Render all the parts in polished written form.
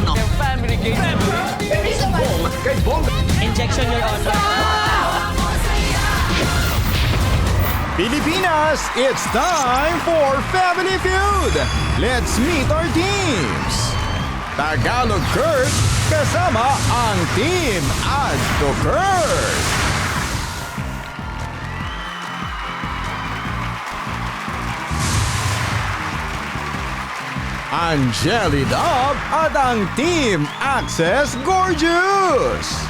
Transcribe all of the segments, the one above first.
no. Family game. Injection, Your Honor. Pilipinas, it's time for Family Feud! Let's meet our teams! Tagalog Kurt kasama ang Team Add to Kurt! Angeli Dub at ang Team Access Gorgeous!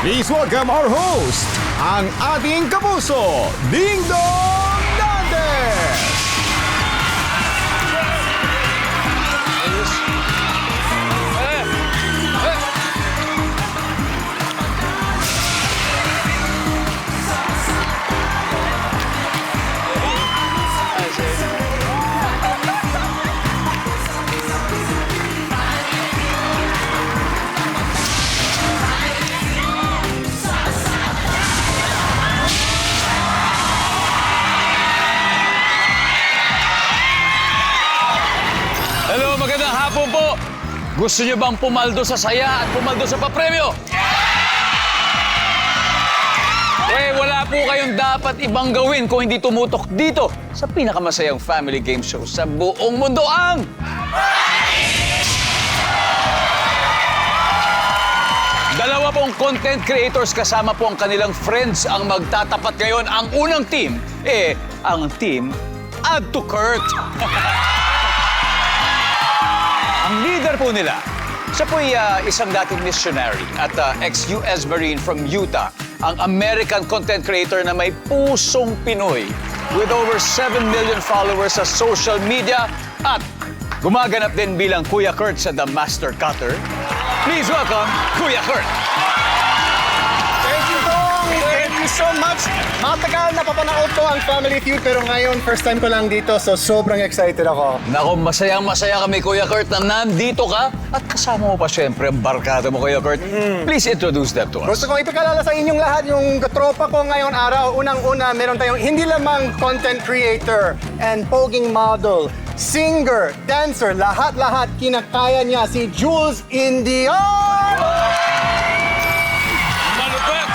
Please welcome our host, ang ating kapuso, Ding Dong Dantes! Hello, magandang hapon po. Gusto niyo bang pumaldo sa saya at pumaldo sa papremyo? Wala po kayong dapat ibang gawin kung hindi tumutok dito sa pinakamasayang family game show sa buong mundo, ang... Dalawa pong content creators kasama po ang kanilang friends ang magtatapat ngayon. Ang unang team, ang team Add to Kurt. Ang leader po nila, siya po'y isang dating missionary at ex-US Marine from Utah. Ang American content creator na may pusong Pinoy with over 7 million followers sa social media at gumaganap din bilang Kuya Kurt sa The Master Cutter. Please welcome Kuya Kurt. Thank you, Dong! Thank you so much! Matagal na papanood ko ang Family Feud pero ngayon first time ko lang dito so sobrang excited ako. Nako, masayang-masaya kami, Kuya Kurt, na nandito ka at kasama mo pa siyempre ang barkada mo, Kuya Kurt. Please introduce them to us. Gusto kong ipakilala sa inyong lahat yung tropa ko ngayon araw. Unang-una, meron tayong hindi lamang content creator and poging model, singer, dancer, lahat-lahat kinakaya niya si Jules Indian! Malupet!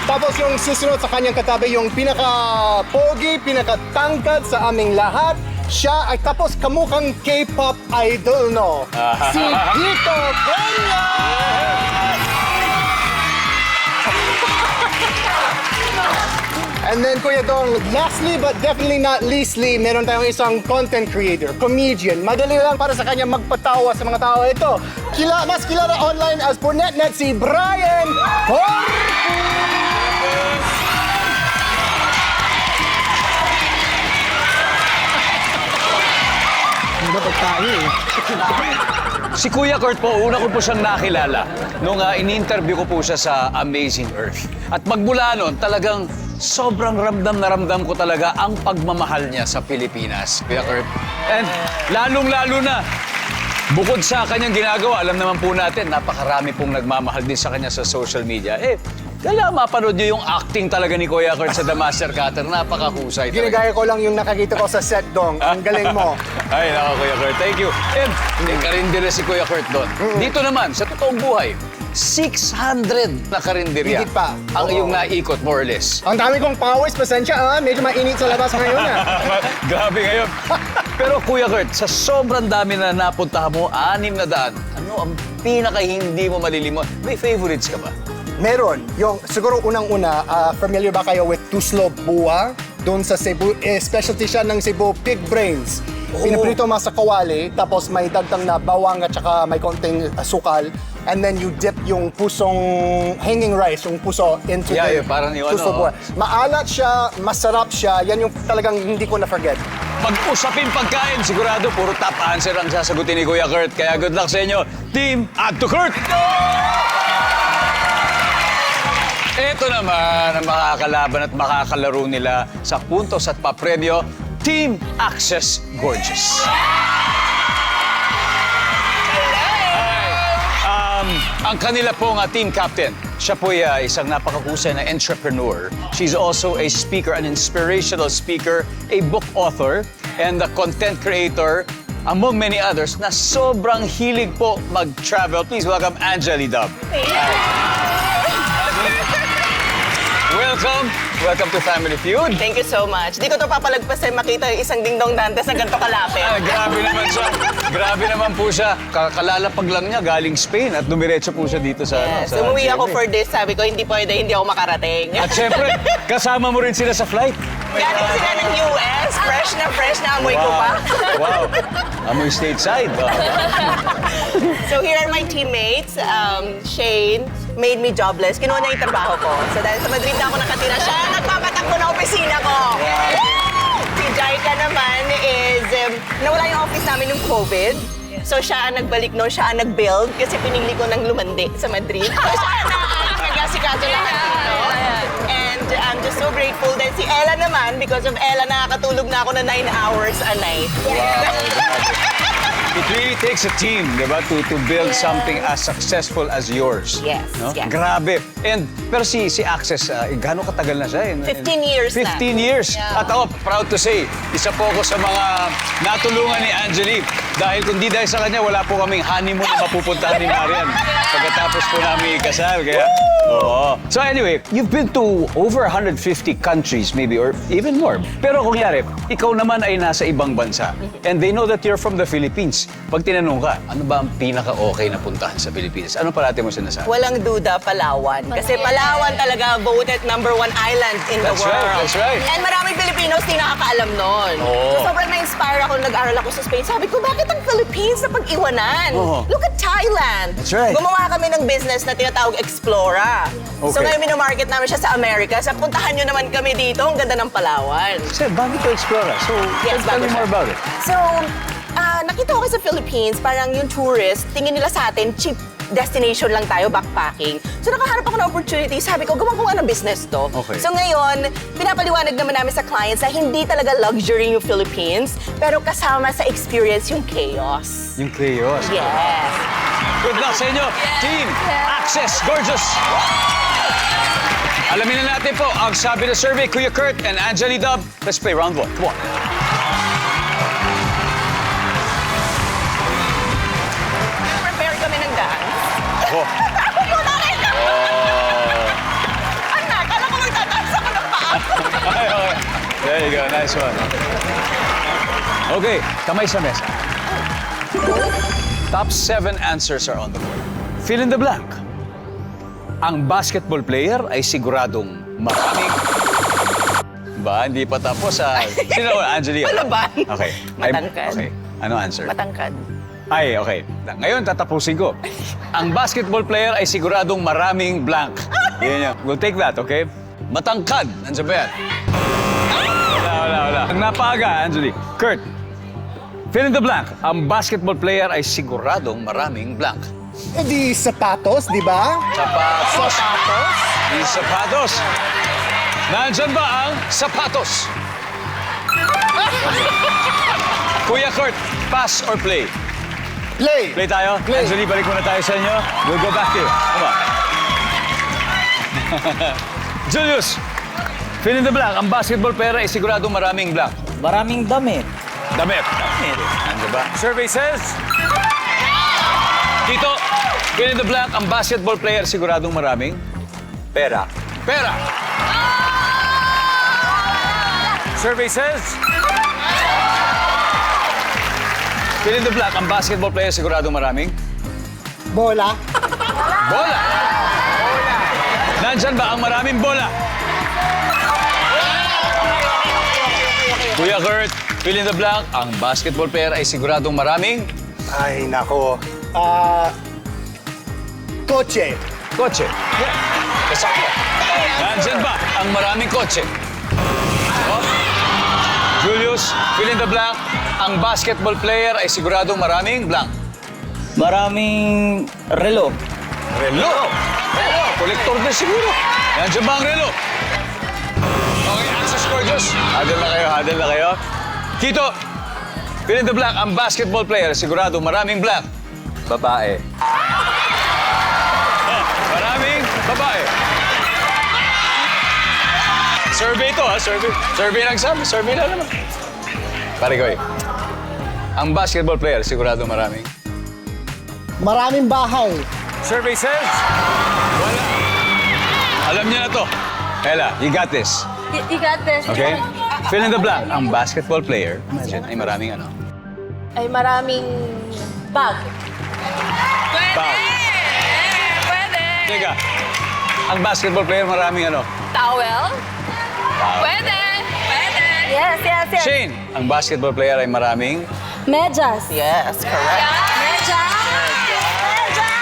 Tapos yung susunod sa kanyang katabi, yung pinaka-pogi, pinaka-tangkad sa aming lahat. Siya ay tapos kamukhang K-pop idol, no? Si Dito Kenya! And then, Kuya Dong, lastly but definitely not leastly, meron tayong isang content creator, comedian. Madali lang para sa kanya magpatawa sa mga tao. Ito, mas kilala online as Pornetnet, si Brian Corpus! Si Kuya Kurt po, una ko po siyang nakilala nung in-interview ko po siya sa Amazing Earth. At magmula noon, talagang sobrang ramdam na ramdam ko talaga ang pagmamahal niya sa Pilipinas, Kuya Kurt. And lalong-lalo na, bukod sa kanyang ginagawa, alam naman po natin, napakarami pong nagmamahal din sa kanya sa social media. Kailangan mapanood niyo yung acting talaga ni Kuya Kurt sa The Master Cutter. Napakahusay talaga. Ginagaya ko lang yung nakakita ko sa set, Dong. Ang galing mo. Ay, nako, Kuya Kurt. Thank you. And hindi ka rin dire si Kuya Kurt doon. Dito naman, sa totoong buhay, 600 na karinderya Higit pa. ang Oo. iyong naikot, more or less. Ang dami kong powers, pasensya medyo mainit sa labas ngayon Grabe ngayon. Pero Kuya Kurt, sa sobrang dami na napuntahan mo, 600, ano ang pinaka hindi mo malilimot? May favorites ka ba? Meron. Yung, siguro unang-una, familiar ba kayo with Tuslo Bua? Doon sa Cebu, specialty siya ng Cebu, pig brains. Pinaprito mo sa kawali, tapos may dagtang na bawang at saka may konting asukal. And then you dip yung pusong hanging rice, yung puso into the parang yung Tuslo Bua. Maalat siya, masarap siya, yan yung talagang hindi ko na-forget. Pag usapin pagkain, sigurado puro top answer ang sasagutin ni Kuya Kurt. Kaya good luck sa inyo, Team Add to Kurt! Ito naman ang makakalaban at makakalaro nila sa puntos at papremyo, Team Access Gorgeous. ang kanila pong team captain. Siya po isang napakahusay na entrepreneur. She's also a speaker, an inspirational speaker, a book author, and a content creator, among many others, na sobrang hilig po mag-travel. Please welcome Angeli Dub. Welcome. Welcome to Family Feud. Thank you so much. Di ko to papalagpasin makita yung isang dingdong Dantes na ganito kalapit. Grabe naman siya. Grabe naman po siya. Kalalapag lang niya galing Spain at dumiretso po siya dito sa... Yes. sa Umuwi ako GMA. for this. Sabi ko, hindi pwede, hindi ako makarating. At syempre, kasama mo rin sila sa flight. Galing sila ng US. Fresh na amoy ko pa. Wow. Amoy stateside. Wow. So here are my teammates. Shane made me jobless. Kinuha na yung trabaho ko. So dahil sa Madrid na ako nakatira, siya ang nagpapatakbo na opisina ko. Si Jaika naman is, nawala yung office namin yung COVID. So siya ang nagbalik noon, siya ang nag-build kasi pinili ko ng lumandi sa Madrid. So siya ang nag-asikaso lahat dito. And I'm just so grateful. Then si Ella naman, because of Ella, nakakatulog na ako na 9 hours a night. It really takes a team, di ba, to build something as successful as yours. Yes, No? yes. Grabe. Pero si Access, gano'ng katagal na siya? 15 years na. 15 years. Yeah. At ako, proud to say, isa po ako sa mga natulungan ni Angeli. Dahil kung di dahil sa kanya, wala po kaming honeymoon na mapupuntahan ni Marian. Pagkatapos po namin ikasal. Kaya, oo. So anyway, you've been to over 150 countries maybe or even more. Pero kung yari, ikaw naman ay nasa ibang bansa. And they know that you're from the Philippines. Pag tinanong ka, ano ba ang pinaka-okay na puntahan sa Pilipinas? Ano parati mo sinasabi? Walang duda, Palawan. Kasi Palawan talaga voted #1 island in the That's world. right, that's right. And maraming Filipinos di nakakaalam nun. Oo. So sobrang na-inspire ako nung nag-aral ako sa Spain. Sabi ko, bakit ang Philippines na pag-iwanan? Oo. Look at Thailand. That's right. Gumawa kami ng business na tinatawag Explora. So Okay. ngayon minomarket namin siya sa Amerika. Sa puntahan nyo naman kami dito, ang ganda ng Palawan. Kasi bago to explore. So, Yes, tell bago me more siya. about it. So, nakita ko kasi sa Philippines, parang yung tourist, tingin nila sa atin, cheap destination lang tayo, backpacking. So nakaharap ako ng opportunity, sabi ko, gawa ko nga ng business to. Okay. So ngayon, pinapaliwanag naman namin sa clients na hindi talaga luxury yung Philippines, pero kasama sa experience yung chaos. Yung chaos. Yes. Good luck sa inyo, Team Access Gorgeous! Alamin na natin po ang sabi ng survey, Kuya Kurt and Angeli Dub. Let's play round 1. Come on. Prepare kami ng dance. Oh. Anak, alam ko magtatansa ko ng paa. Okay, okay. There you go. Nice one. Okay, kamay sa mesa. Top 7 answers are on the board. Fill in the blank. Ang basketball player ay siguradong maraming... Ba, hindi pa tapos Sino, Angeli? Ano ba? Okay. Matangkad. Okay. Ano answer? Matangkad. Ay, okay. Ngayon, tatapusin ko. Ang basketball player ay siguradong maraming blank. Yan yan. We'll take that, okay? Matangkad. Nandiyan ba yan? Wala. Ang napaga, Angeli. Kurt, fill in the blank. Ang basketball player ay siguradong maraming blank. Eh di sapatos, di ba? Sapatos. Sapatos? Di sapatos. Nandiyan ba ang sapatos? Kuya Kurt, pass or play? Play. Play tayo? Play. Angeli, balik muna tayo sa inyo. We'll go back to you. Come on. Julius, fill in the blank. Ang basketball player ay siguradong maraming blank. Maraming damit. Damit. Nandiyan ba? Survey says... Dito, fill in the blank. Ang basketball player siguradong maraming... Pera. Pera. Survey says... Fill in the blank. Ang basketball player siguradong maraming... Bola. Bola. Nandyan ba ang maraming bola? Kuya Kurt, fill in the blank. Ang basketball player ay siguradong maraming... Ay, nako. Kotse. Kotse. Kasama. Nandyan ba ang maraming kotse? Oh. Julius, fill in the blank. Ang basketball player ay siguradong maraming blank. Maraming relo. Relo. Kolektor na siguro. Nandyan ba ang relo? Okay, Access Gorgeous. Hadal na kayo. Kito, fill in the blank. Ang basketball player, siguradong maraming blank. Babae. Babae. Survey to ha, survey. Survey lang sabi, survey lang naman. Pare ko ang basketball player, sigurado maraming. Maraming bahay. Survey says, wala. Alam niya na to. Ella, you got this. You got this. Okay? Fill in the blank. Ang basketball player, imagine, ay maraming ano. Ay maraming bag. Bag. Pwede. Teka, ang basketball player maraming ano. Towel? Pwede. Pwede. Yes, yes, yes. Shane, ang basketball player ay maraming. Medyas. Yes, correct. Medyas.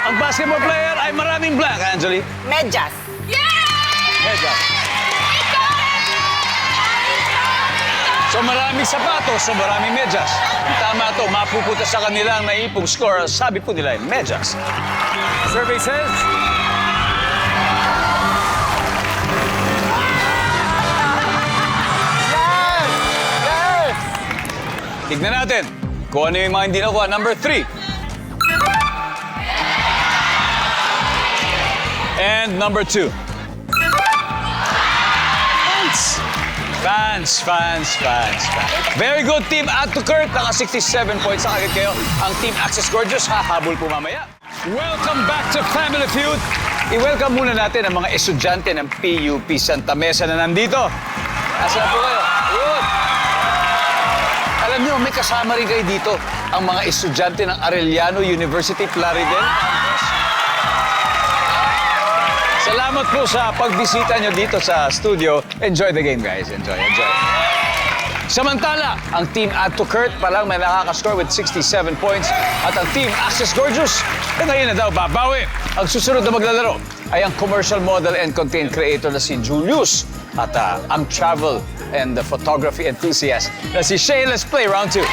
Ang basketball player ay maraming blank, Angeli. Medyas. Medyas. So maraming sapatos, so maraming medyas. Tama to, mapupunta sa kanila ang naipong score. Sabi po nila ay medyas. Survey says... Tignan natin kung ano yung mga hindi nakuha. Number 3. And number 2. Fans. Very good, Team Add to Kurt. Naka 67 points na agad kayo. Ang Team Access Gorgeous, hahabol po mamaya. Welcome back to Family Feud. I-welcome muna natin ang mga estudyante ng PUP Santa Mesa na nandito. Asa po kayo? Good. Alam niyo, may kasama rin kayo dito ang mga estudyante ng Arellano University, Plaridel. Salamat po sa pagbisita nyo dito sa studio. Enjoy the game, guys. Enjoy. Samantala, ang Team Add to Kurt pa lang may nakakascore with 67 points at ang Team Access Gorgeous ngayon na daw babawi. Ang susunod na maglalaro ay ang commercial model and content creator na si Julius at ang travel and the photography enthusiast na si Shane. Let's play round 2.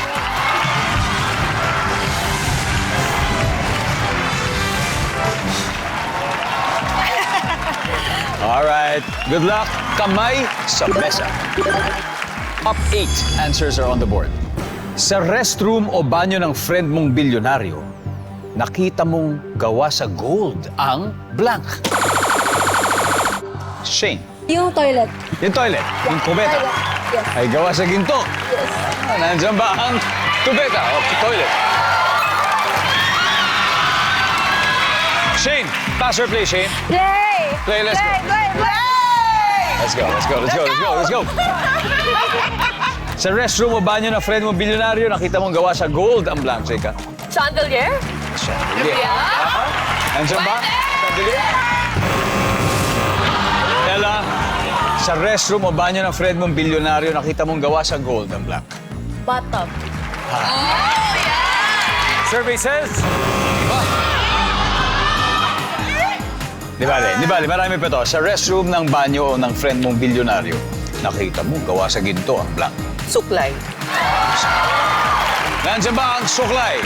Alright, good luck. Kamay sa mesa. Top 8 answers are on the board. Sa restroom o banyo ng friend mong bilyonaryo, nakita mong gawa sa gold ang blank. Shane. Yung toilet. Yung toilet, yung kubeta, Toilet. Yes. ay gawa sa ginto. Yes. Nandiyan ba ang kubeta o toilet? Shane, pass or play, Shane? Play. Play, let's go. Let's go. Sa restroom o banyo ng friend mo bilyonaryo, nakita mong gawa sa gold ang blank, Jeka. Chandelier? Chandelier. Nandiyan ba? Chandelier? Ella, sa restroom o banyo ng friend mong bilyonaryo, nakita mong gawa sa gold ang blank. Bathtub. Survey says... Di bale, marami pa to. Sa restroom ng banyo o ng friend mong bilyonaryo, nakita mo gawa sa ginto ang blank. Suklay. Nandiyan ba ang suklay?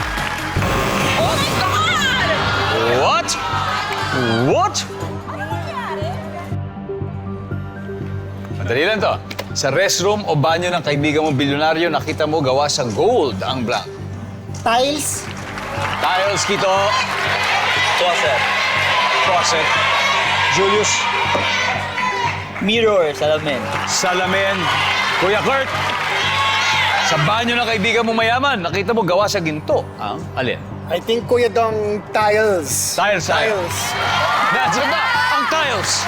What? What? Madali lang to. Sa restroom o banyo ng kaibigan mong bilyonaryo, nakita mo gawa sa gold ang blank. Tiles. Tiles, Kito. Faucet. Julius. Mirror, salamin. Salamin. Kuya Kurt. Sa banyo ng kaibigan mo mayaman, nakita mo gawa sa ginto. Ang alin? I think Kuya Dong, tiles. Tiles. Nandiyan ba ang tiles?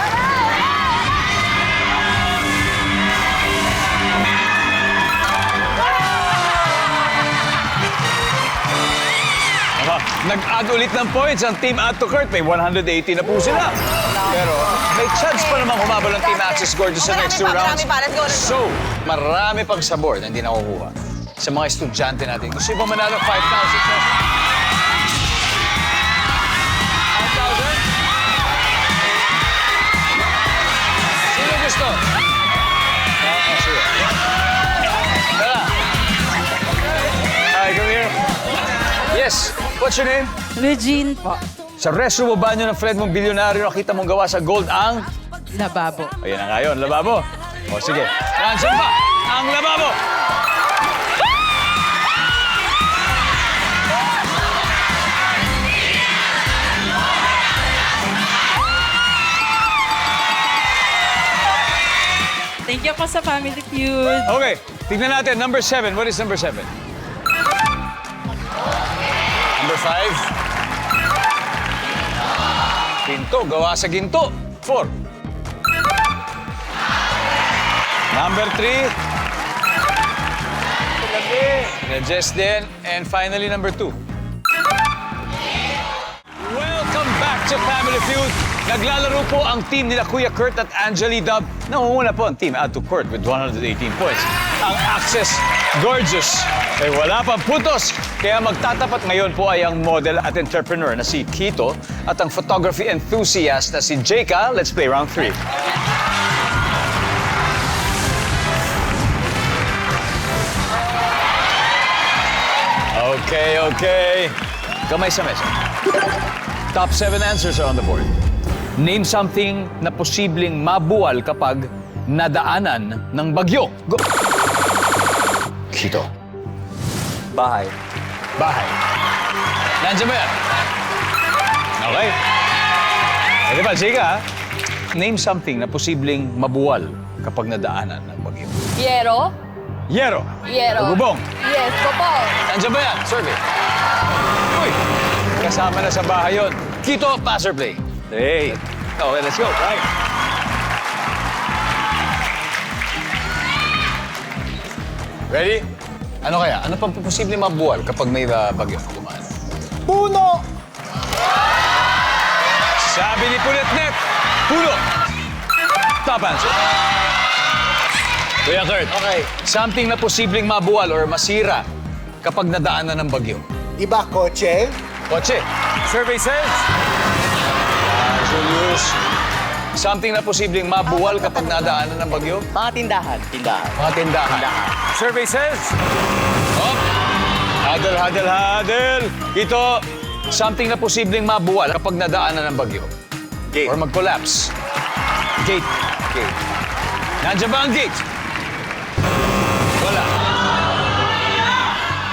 Nag-add ulit ng points ang Team Add to Kurt. May 180 na po sila. Pero may chance pa naman humabol ang Team Access Gorgeous sa next 2 rounds. Marami pa. Let's go. So, marami pang sabor na hindi nakukuha sa mga estudyante natin. Gusto nyo ba manalo 5,000 pesos? 5,000? Sino gusto? Sige. Tara. Hi, come here. Yes. What's your name? Regine po. Sa restroom o banyo ng friend mong bilyonaryo, nakita mong gawa sa gold ang... Lababo. Ayan na nga yun, lababo. O sige, nandiyan ba ang lababo? po sa Family Feud. Okay, tignan natin. Number 7. What is number 7? Number 5. Ginto. Gawa sa ginto. 4. Number 3. Jess din. And finally, number 2. Welcome back to Family Feud. Naglalaro po ang team nila Kuya Kurt at Angeli Dub. Nangunguna po ang team Add to Court with 118 points. Ang Access Gorgeous ay wala pang puntos. Kaya magtatapat ngayon po ay ang model at entrepreneur na si Kito at ang photography enthusiast na si Jeka. Let's play round 3. Okay. Kamay sa mesa. Top 7 answers are on the board. Name something na posibleng mabuwal kapag nadaanan ng bagyo. Go! Kito. Bahay. Bahay. Nandiyan ba yan? Okay. Edi ba, Jika? Name something na posibleng mabuwal kapag nadaanan ng bagyo. Yero? Yero. Yero. Gubong. Yes, bubong. Nandiyan ba yan? Survey. Uy, kasama na sa bahay yun. Kito, pass or play? Hey. Okay, let's go. Right. Ready? Ano kaya? Ano pang posibleng mabuwal kapag may bagyo dumaan? Puno! Sabi ni Punetnet, puno. Top answer. Kuya Kurt. Okay. Something na posibleng mabuwal or masira kapag nadaanan ng bagyo. Di ba kotse? Kotse. Survey says. Julius. Something na posibleng mabuwal kapag nadaanan ng bagyo. Mga tindahan. Tindahan. Mga tindahan. Survey says. Oh. Huddle. Ito, something na posibleng mabuwal kapag nadaanan ng bagyo. Gate. Or mag-collapse. Gate. Gate. Nandiyan ba ang gate? Wala.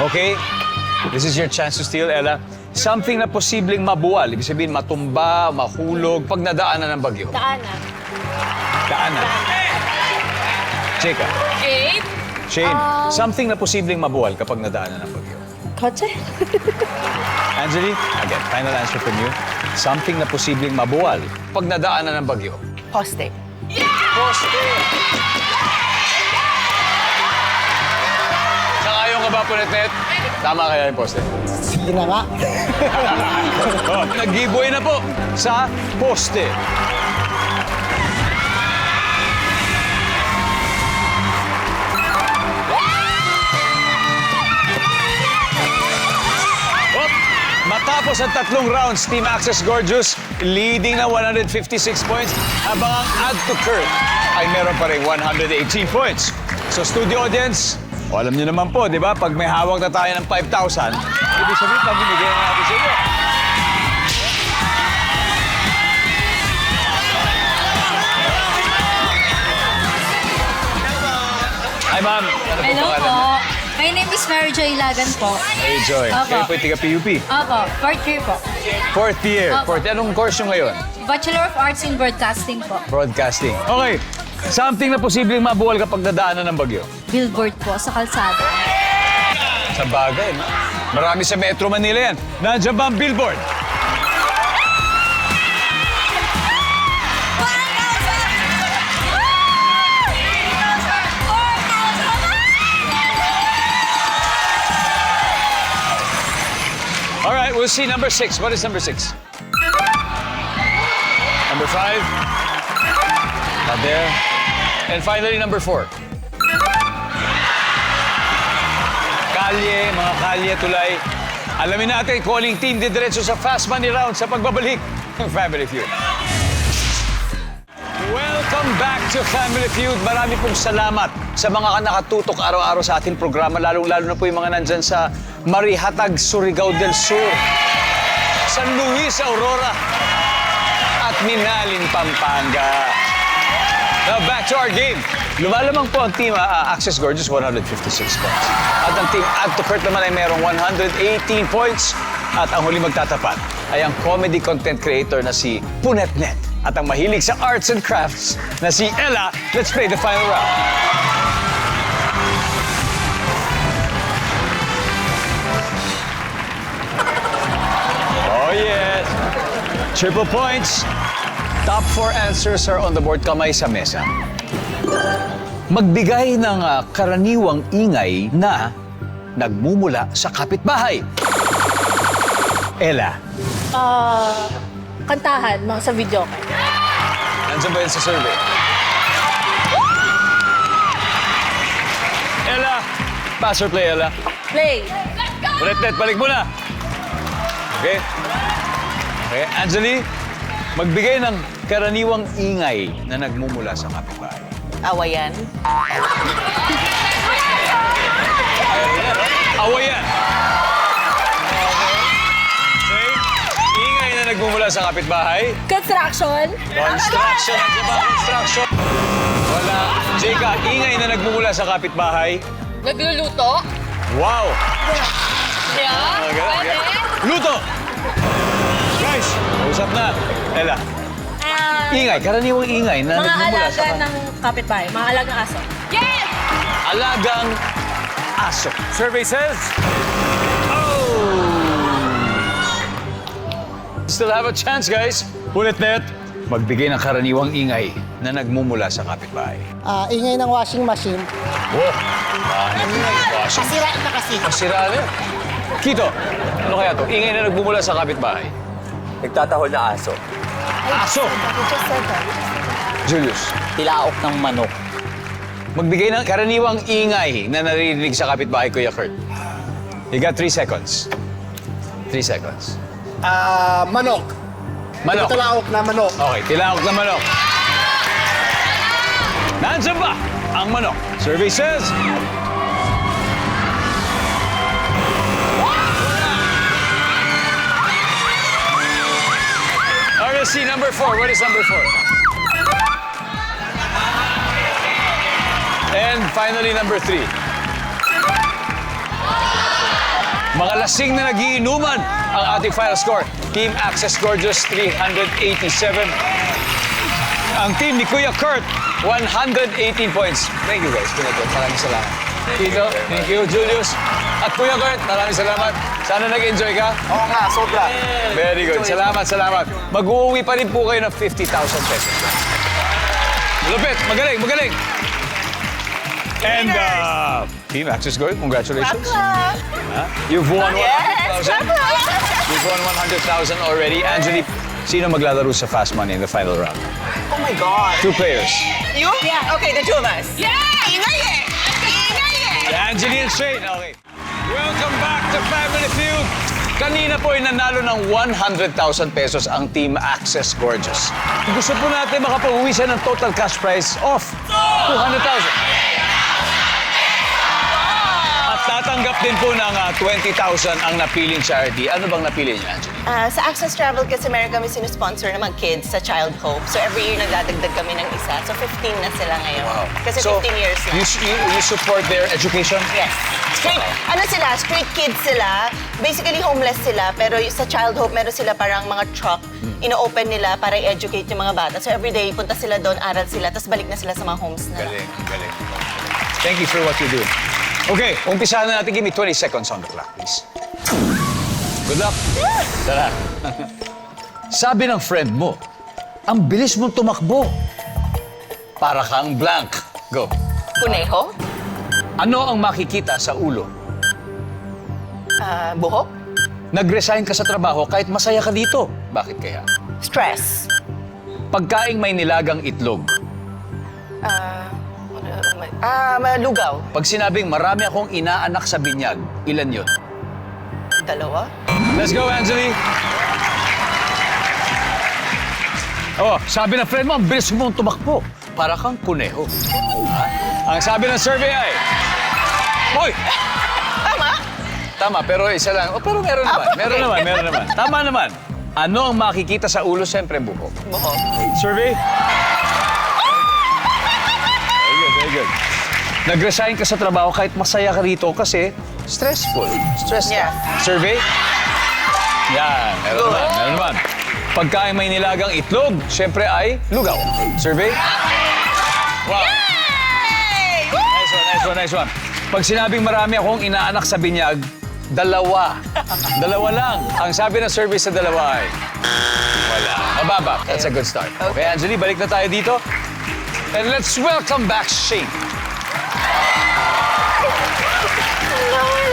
Okay. This is your chance to steal, Ella. Something na posibleng mabuwal. Ibig sabihin, matumba, mahulog, pag nadaanan ng bagyo. Daanan. Daanan. Chika. 8? Shane, something na posibleng mabuwal kapag nadaanan ng bagyo. Kotse? Angeli, again, final answer from you. Something na posibleng mabuwal pag nadaanan ng bagyo. Poste. Poste! Sangayon ka ba, Punetnet? Tama kaya yung poste? Sige na nga. Oh, nag-giveaway na po sa poste. Oh, matapos ang 3 rounds, Team Access Gorgeous leading na 156 points, habang ang Add to Kurt ay meron pa rin 118 points. So studio audience, alam niyo naman po, di ba? Pag may hawak na tayo ng 5,000, ibig sabihin, pag-binigyan na natin sa inyo. Hi, ma'am. Ano po Hello pangalan po. niyo? My name is Mary Joy Lagan po. Hey, Joy. Opo. Kayo po yung taga-PUP. Opo, fourth year po. Fourth year. Opo. Anong course nyo ngayon? Bachelor of Arts in Broadcasting po. Broadcasting. Okay. Something na posibleng mabuwal kapag nadaanan ng bagyo. Billboard po sa kalsada. Sa bagay, no? Marami sa Metro Manila yan. Nandiyan ba ang billboard? All right, we'll see number 6. What is number 6? Number 5. Not there. And finally, number 4. Kalye, mga kalye, tulay. Alamin natin kung aling team didiretso sa Fast Money Round sa pagbabalik ng Family Feud. Welcome back to Family Feud. Marami pong salamat sa mga nakatutok araw-araw sa ating programa, lalong-lalo na po yung mga nandyan sa Marihatag, Surigao del Sur, San Luis, Aurora, at Minalin, Pampanga. Now, back to our game. Lumalamang po ang team Access Gorgeous, 156 points. At ang team Add to Kurt naman ay merong 118 points. At ang huli magtatapat ay ang comedy content creator na si Punetnet. at ang mahilig sa arts and crafts na si Ella. Let's play the final round. Oh yes! Triple points. Top 4 answers are on the board. Kamay sa mesa. Magbigay ng karaniwang ingay na nagmumula sa kapitbahay. Ella, Kantahan, mga sa video ko. nandiyan ba yun sa survey? Ella, pass or play, Ella? Play. Ulit, balik mo na. Okay? Okay, Anjali, magbigay ng karaniwang ingay na nagmumula sa kapitbahay. Awayan. Awayan. Okay? Ingay na nagmumula sa kapitbahay. Construction. Construction. Nandiyan ba ang construction? Wala. Jeka, ingay na nagmumula sa kapitbahay. Nagluluto. Wow! Yeah. Pwede. Luto! Guys, usap na. Ella, ingay, karaniwang ingay na Mga nagmumula alaga sa ng kapitbahay, mga alagang aso. Yes! alagang aso. Survey says... Oh! Still have a chance, guys. Ulit net. Magbigay ng karaniwang ingay na nagmumula sa kapitbahay. Ingay ng washing machine. Wow! Pasira na kasi. Pasira na yun. Kito, ano kaya to? Ingay na nagmumula sa kapitbahay. Nagtatahol na aso. Aso! Julius, Tilaok ng manok. magbigay ng karaniwang ingay na naririnig sa kapitbahay, Kuya Kurt. You got 3 seconds. 3 seconds. Manok. Manok. Talaok na manok. Okay, tilaok na manok. Nandiyan ba ang manok? Survey says... RSC number 4. What is number 4? And finally, number 3. Mga lasing na nagiinuman ang ating final score. Team Access Gorgeous, 387. Ang team ni Kuya Kurt, 118 points. Thank you guys. Pinagod. Maraming salamat. Tito, thank you. Julius. At Kuya Kurt, maraming salamat. Sana nag-enjoy ka. Oo nga, sobra. Very good. Salamat, salamat. Mag-uwi pa rin po kayo ng 50,000 pesos. Lupit. Magaling, magaling. And Team Access Gold, congratulations. You've won 100,000. You've won 100,000 already. Angelique, sino maglalaro sa Fast Money in the final round? Oh my God. 2 players. You? Yeah. Okay, the two of us. Yeah! Ingay eh! Ingay eh! Angelique and Shane. Okay. Welcome back to Family Feud. Kanina po ay nanalo ng 100,000 pesos ang Team Access Gorgeous. Gusto po natin makapag-uwi siya ng total cash prize of 200,000. Tatanggap din po ng 20,000 ang napiling charity. Ano bang napili niya, Angelique? Sa Access Travel kasi meron kami sinusponsor ng mga kids sa Child Hope. So every year nagdadagdag kami ng isa. So 15 na sila ngayon. Kasi 15 years na. You support their education? Yes. Street, ano sila? Street kids sila. Basically homeless sila. Pero sa Child Hope, meron sila parang mga truck. Ino-open nila para i-educate yung mga bata. So every day, punta sila doon, aral sila, tapos balik na sila sa mga homes na. Galing, galing. Thank you for what you do. Okay, umpisahan na natin. Give me 20 seconds on the clock, please. Good luck. Tara. Sabi ng friend mo, ang bilis mong tumakbo. Para kang blank. Go. Kuneho? Ano ang makikita sa ulo? Buhok? Nag-resign ka sa trabaho kahit masaya ka dito. Bakit kaya? Stress? Pagkaing may nilagang itlog. Lugaw? Pag sinabing marami akong inaanak sa binyag, ilan yun? 2? Let's go, Angelique! Oh, sabi ng friend mo, ang bilis mong tumakbo. Para kang kuneho. Ha? Ang sabi ng survey ay... Hoy! Tama? Tama, pero isa lang. Oh, pero meron naman. Meron naman, meron naman. Tama naman. Ano ang makikita sa ulo? Siyempre, buhok. Buhok. Survey? Very good, very good. Nag-resign ka sa trabaho kahit masaya ka rito kasi stressful. Stress ka. Yeah. Survey? Yan, meron naman, meron naman. Pagkain may nilagang itlog, syempre ay lugaw. Survey? Wow. Nice one. Pag sinabing marami akong inaanak sa binyag, dalawa. Dalawa lang. Ang sabi ng survey sa dalawa ay wala. Mababa. That's a good start. Okay, Angeli, balik na tayo dito. And let's welcome back Shane.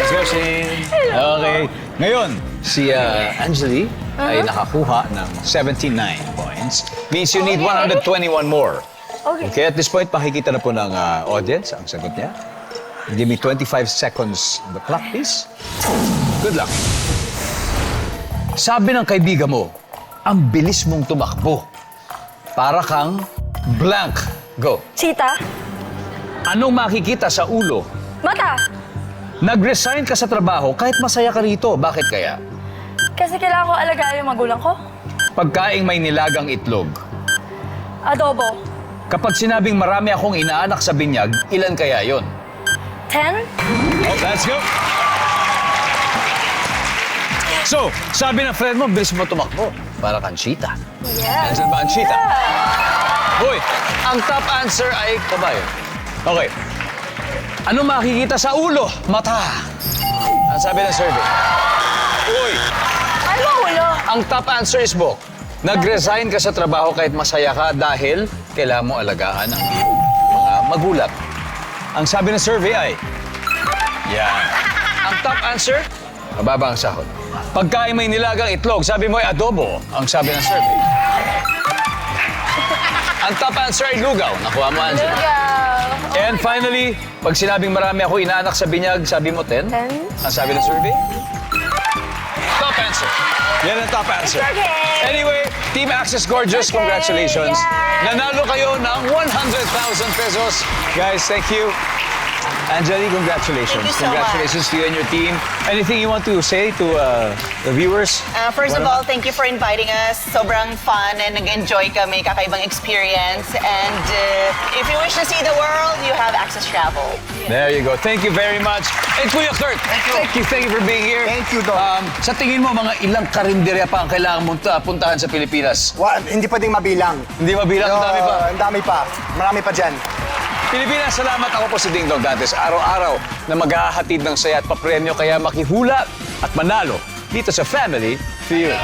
Let's go, Shane. Okay. Ngayon, si Angeli ay nakakuha ng 79 points. Means you need 121 more. Okay, at this point, makikita na po ng audience ang sagot niya. Give me 25 seconds on the clock, please. Good luck. Sabi ng kaibigan mo, ang bilis mong tumakbo. Para kang blank. Go. Cheetah. Anong makikita sa ulo? Mata. Nag-resign ka sa trabaho kahit masaya ka rito. Bakit kaya? Kasi kailangan ko alagaan yung magulang ko. Pagkaing may nilagang itlog. Adobo. Kapag sinabing marami akong inaanak sa binyag, ilan kaya yon? 10. Let's go! So, sabi ng friend mo, bilis mo tumakbo. Para kang cheetah. Yeah. Nandiyan ba ang cheetah? Hoy, ang top answer ay kabayo. Okay. Ano makikita sa ulo? Mata. Ang sabi ng survey. Uy, Ano ulo? ang top answer is Bok. Nag-resign ka sa trabaho kahit masaya ka dahil kailangan mo alagaan ang mga magulang. Ang sabi ng survey ay, yan. Ang top answer, mababa ang sahod. Pagkain may nilagang itlog, sabi mo ay adobo. Ang sabi ng survey. Ang top answer ay lugaw. Nakuha mo, Angela. And finally, pag sinabing marami ako inaanak sa binyag, sabi mo 10? 10. Ang sabi ng survey? Top answer. Yan ang top answer. Okay. Anyway, Team Access Gorgeous, congratulations. Yeah. Nanalo kayo ng 100,000 pesos. Guys, thank you. Angeli, congratulations. Thank you so Congratulations to you and your team. Anything you want to say to the viewers? First of all, thank you for inviting us. Sobrang fun and nag-enjoy kami, kakaibang experience. And if you wish to see the world, you have Access Travel. There you go. Thank you very much. And Kuya Kurt, thank you for being here. Thank you, Doc. Sa tingin mo, mga ilang karinderya pa ang kailangan mong puntahan sa Pilipinas? Hindi pwedeng mabilang. Hindi mabilang, ang dami pa. Ang dami pa. Marami pa dyan. Pilipinas, salamat. Ako po si Ding Dong Dantes. Araw-araw na maghahatid ng saya at papremyo kaya makihula at manalo dito sa Family Feud.